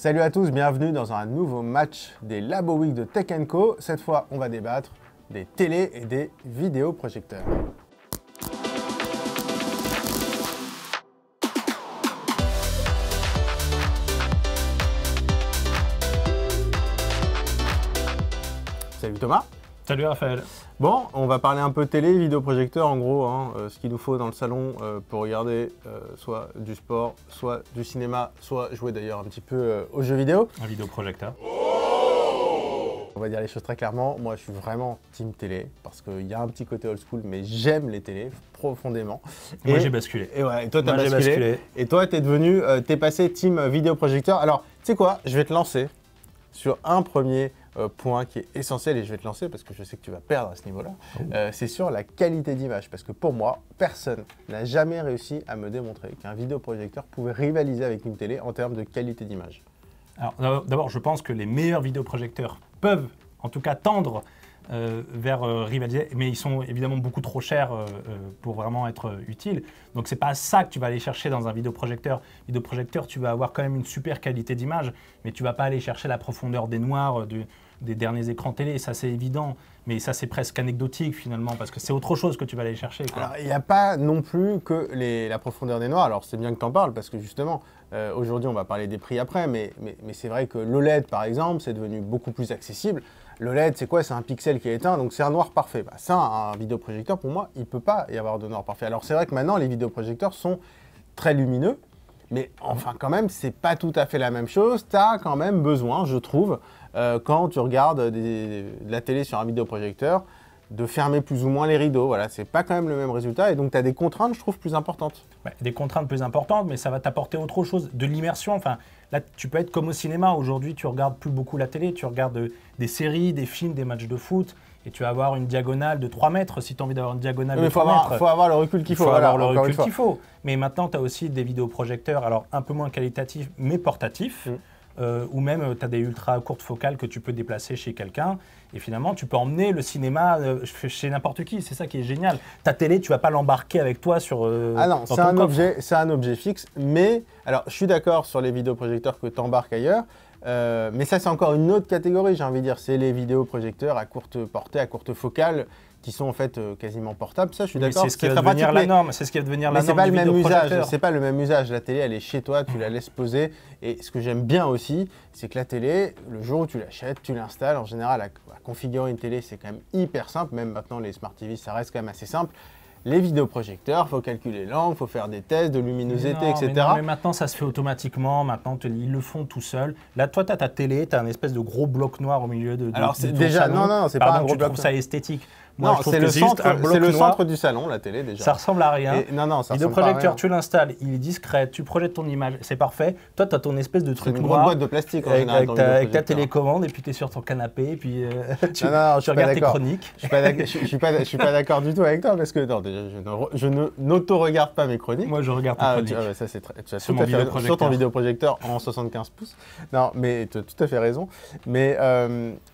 Salut à tous, bienvenue dans un nouveau match des Labo Week de Tech & Co. Cette fois, on va débattre des télés et des vidéoprojecteurs. Salut Thomas. Salut Raphaël. Bon, on va parler un peu télé, vidéoprojecteur en gros, ce qu'il nous faut dans le salon pour regarder soit du sport, soit du cinéma, soit jouer d'ailleurs un petit peu aux jeux vidéo. Un vidéoprojecteur. On va dire les choses très clairement, moi je suis vraiment team télé, parce qu'il y a un petit côté old school, mais j'aime les télés profondément. Moi j'ai basculé. Et ouais, et toi t'as basculé. Et toi t'es devenu, t'es passé team vidéoprojecteur. Alors, tu sais quoi, je vais te lancer sur un premier point qui est essentiel, et je vais te lancer parce que je sais que tu vas perdre à ce niveau-là, c'est sur la qualité d'image. Parce que pour moi, personne n'a jamais réussi à me démontrer qu'un vidéoprojecteur pouvait rivaliser avec une télé en termes de qualité d'image. Alors d'abord, je pense que les meilleurs vidéoprojecteurs peuvent en tout cas tendre vers rivaliser, mais ils sont évidemment beaucoup trop chers pour vraiment être utiles. Donc c'est pas ça que tu vas aller chercher dans un vidéoprojecteur. Vidéoprojecteur, tu vas avoir quand même une super qualité d'image, mais tu vas pas aller chercher la profondeur des noirs des derniers écrans télé, ça c'est évident, mais ça c'est presque anecdotique finalement, parce que c'est autre chose que tu vas aller chercher, quoi. Alors il n'y a pas non plus que la profondeur des noirs, alors c'est bien que tu en parles, parce que justement, aujourd'hui on va parler des prix après, mais c'est vrai que l'OLED par exemple, c'est devenu beaucoup plus accessible. L'OLED, c'est quoi? C'est un pixel qui est éteint, donc c'est un noir parfait. Bah, ça, un vidéoprojecteur, pour moi, il ne peut pas y avoir de noir parfait. Alors c'est vrai que maintenant, les vidéoprojecteurs sont très lumineux, mais enfin quand même, c'est pas tout à fait la même chose. Tu as quand même besoin, je trouve, quand tu regardes de la télé sur un vidéoprojecteur, de fermer plus ou moins les rideaux. Voilà, c'est pas quand même le même résultat, et donc tu as des contraintes, je trouve, plus importantes. Ouais, des contraintes plus importantes, mais ça va t'apporter autre chose, de l'immersion. Enfin, là, tu peux être comme au cinéma. Aujourd'hui, tu regardes plus beaucoup la télé, tu regardes des séries, des films, des matchs de foot, et tu vas avoir une diagonale de 3 mètres si tu as envie d'avoir une diagonale de 3 mètres. Il faut avoir le recul qu'il faut. Il faut avoir le recul qu'il faut. Mais maintenant, tu as aussi des vidéoprojecteurs, alors un peu moins qualitatifs, mais portatifs. Ou même tu as des ultra courtes focales que tu peux déplacer chez quelqu'un. Et finalement, tu peux emmener le cinéma chez n'importe qui. C'est ça qui est génial. Ta télé, tu ne vas pas l'embarquer avec toi sur ah non, c'est un objet fixe. Mais, alors, je suis d'accord sur les vidéoprojecteurs que tu embarques ailleurs. Mais ça, c'est encore une autre catégorie, j'ai envie de dire. C'est les vidéoprojecteurs à courte portée, à courte focale, qui sont en fait quasiment portables. Ça, je suis d'accord. C'est ce qui va devenir la norme. C'est ce qui va devenir la norme du vidéoprojecteur. C'est pas le même usage. La télé, elle est chez toi, tu la laisses poser. Et ce que j'aime bien aussi, c'est que la télé, le jour où tu l'achètes, tu l'installes. En général, à configurer une télé, c'est quand même hyper simple. Même maintenant, les Smart TV, ça reste quand même assez simple. Les vidéoprojecteurs, il faut calculer l'angle, il faut faire des tests de luminosité, etc. Mais maintenant, ça se fait automatiquement. Maintenant, ils le font tout seuls. Là, toi, tu as ta télé, tu as un espèce de gros bloc noir au milieu de Alors, c'est ton déjà, salon. non, c'est pas un gros bloc. Tu trouves ça esthétique? Moi, non, c'est le centre du salon, la télé, déjà. Ça ressemble à rien. Non, ça vidéoprojecteur, tu l'installes, il est discret, tu projettes ton image, c'est parfait. Toi, tu as ton espèce de truc noir. Une boîte de plastique en général. Avec ta télécommande, et puis tu es sur ton canapé, et puis tu regardes tes chroniques. Je suis pas d'accord du tout avec toi, parce que non, déjà, je n'auto-regarde pas mes chroniques. Moi, je regarde tes chroniques. Ça, c'est très. Tu as tout à fait sur ton vidéoprojecteur en 75 pouces. Non, mais tu as tout à fait raison. Mais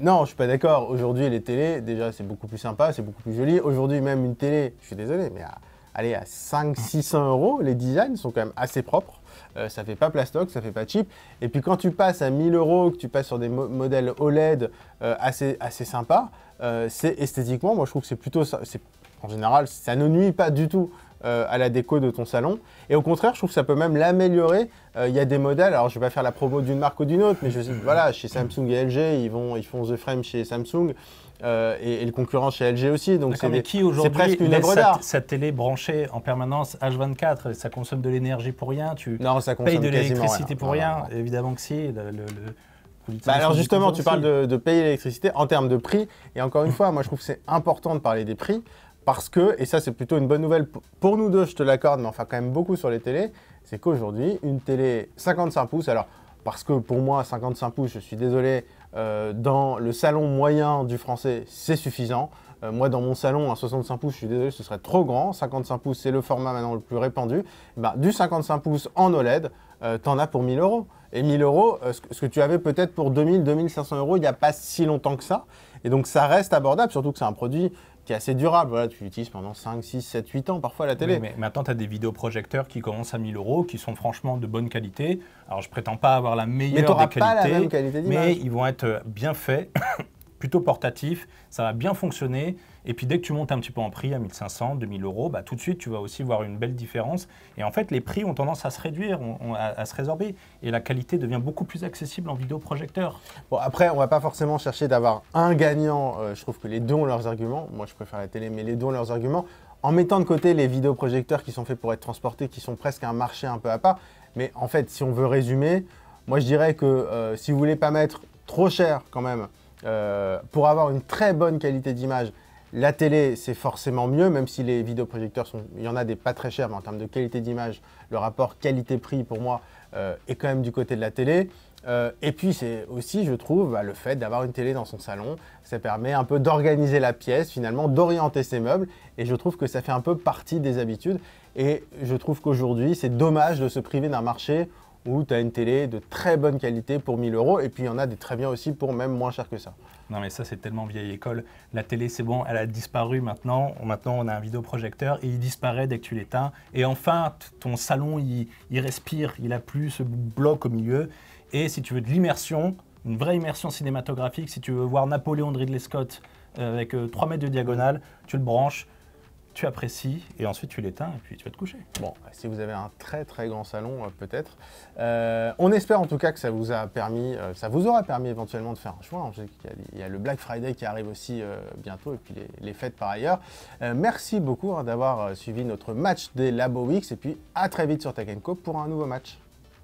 non, je suis pas d'accord. Aujourd'hui, les télés, déjà, c'est beaucoup plus sympa. C'est beaucoup plus joli. Aujourd'hui, même une télé, je suis désolé, mais à 500-600 €, les designs sont quand même assez propres. Ça fait pas plastoc, ça fait pas cheap. Et puis quand tu passes à 1000 €, que tu passes sur des modèles OLED assez sympas, c'est esthétiquement, moi je trouve que c'est plutôt, en général, ça ne nuit pas du tout à la déco de ton salon. Et au contraire, je trouve que ça peut même l'améliorer. Il y a des modèles, alors je ne vais pas faire la promo d'une marque ou d'une autre, mais voilà, chez Samsung et LG, ils font The Frame chez Samsung. Et le concurrent chez LG aussi, donc c'est presque une œuvre d'art. Sa télé branchée en permanence H24, ça consomme de l'énergie pour rien, ça payes de l'électricité pour rien, évidemment que si. Alors justement, tu parles de payer l'électricité en termes de prix, et encore une fois, moi je trouve que c'est important de parler des prix, parce que, et ça c'est plutôt une bonne nouvelle pour nous deux, je te l'accorde, mais enfin quand même beaucoup sur les télés, c'est qu'aujourd'hui, une télé 55 pouces, alors parce que pour moi 55 pouces, je suis désolé, dans le salon moyen du français, c'est suffisant. Moi, dans mon salon, un 65 pouces, je suis désolé, ce serait trop grand. 55 pouces, c'est le format maintenant le plus répandu. Du 55 pouces en OLED, t'en as pour 1000 €. Et 1000 €, ce que tu avais peut-être pour 2000, 2500 € il n'y a pas si longtemps que ça. Et donc, ça reste abordable, surtout que c'est un produit qui est assez durable. Voilà, tu l'utilises pendant 5, 6, 7, 8 ans parfois la télé. Oui, mais maintenant, tu as des vidéoprojecteurs qui commencent à 1 000 €, qui sont franchement de bonne qualité. Alors, je prétends pas avoir la meilleure des qualités, pas la même qualité d'image. Mais ils vont être bien faits, plutôt portatifs, ça va bien fonctionner. Et puis, dès que tu montes un petit peu en prix à 1 500, 2 000 €, bah, tout de suite, tu vas aussi voir une belle différence. Et en fait, les prix ont tendance à se réduire, à se résorber. Et la qualité devient beaucoup plus accessible en vidéoprojecteur. Bon, après, on ne va pas forcément chercher d'avoir un gagnant. Je trouve que les deux ont leurs arguments. Moi, je préfère la télé, mais les deux ont leurs arguments. En mettant de côté les vidéoprojecteurs qui sont faits pour être transportés, qui sont presque un marché un peu à part. Mais en fait, si on veut résumer, moi, je dirais que si vous ne voulez pas mettre trop cher quand même, pour avoir une très bonne qualité d'image, la télé, c'est forcément mieux, même si les vidéoprojecteurs, il y en a des pas très chers, mais en termes de qualité d'image, le rapport qualité-prix, pour moi, est quand même du côté de la télé. Et puis, c'est aussi, je trouve, le fait d'avoir une télé dans son salon. Ça permet un peu d'organiser la pièce, finalement, d'orienter ses meubles. Et je trouve que ça fait un peu partie des habitudes. Et je trouve qu'aujourd'hui, c'est dommage de se priver d'un marché où tu as une télé de très bonne qualité pour 1 000 €. Et puis, il y en a des très bien aussi pour même moins cher que ça. Non, mais ça, c'est tellement vieille école. La télé, c'est bon, elle a disparu maintenant. Maintenant, on a un vidéoprojecteur et il disparaît dès que tu l'éteins. Et enfin, ton salon, il respire, il n'a plus ce bloc au milieu. Et si tu veux de l'immersion, une vraie immersion cinématographique, si tu veux voir Napoléon de Ridley Scott avec 3 mètres de diagonale, tu le branches, tu apprécies et ensuite tu l'éteins et puis tu vas te coucher. Bon, si vous avez un très très grand salon, peut-être. On espère en tout cas que ça vous a permis, ça vous aura permis éventuellement de faire un choix. Je sais qu'il y a le Black Friday qui arrive aussi bientôt et puis les fêtes par ailleurs. Merci beaucoup d'avoir suivi notre match des Labo Weeks et puis à très vite sur Tech & Co pour un nouveau match.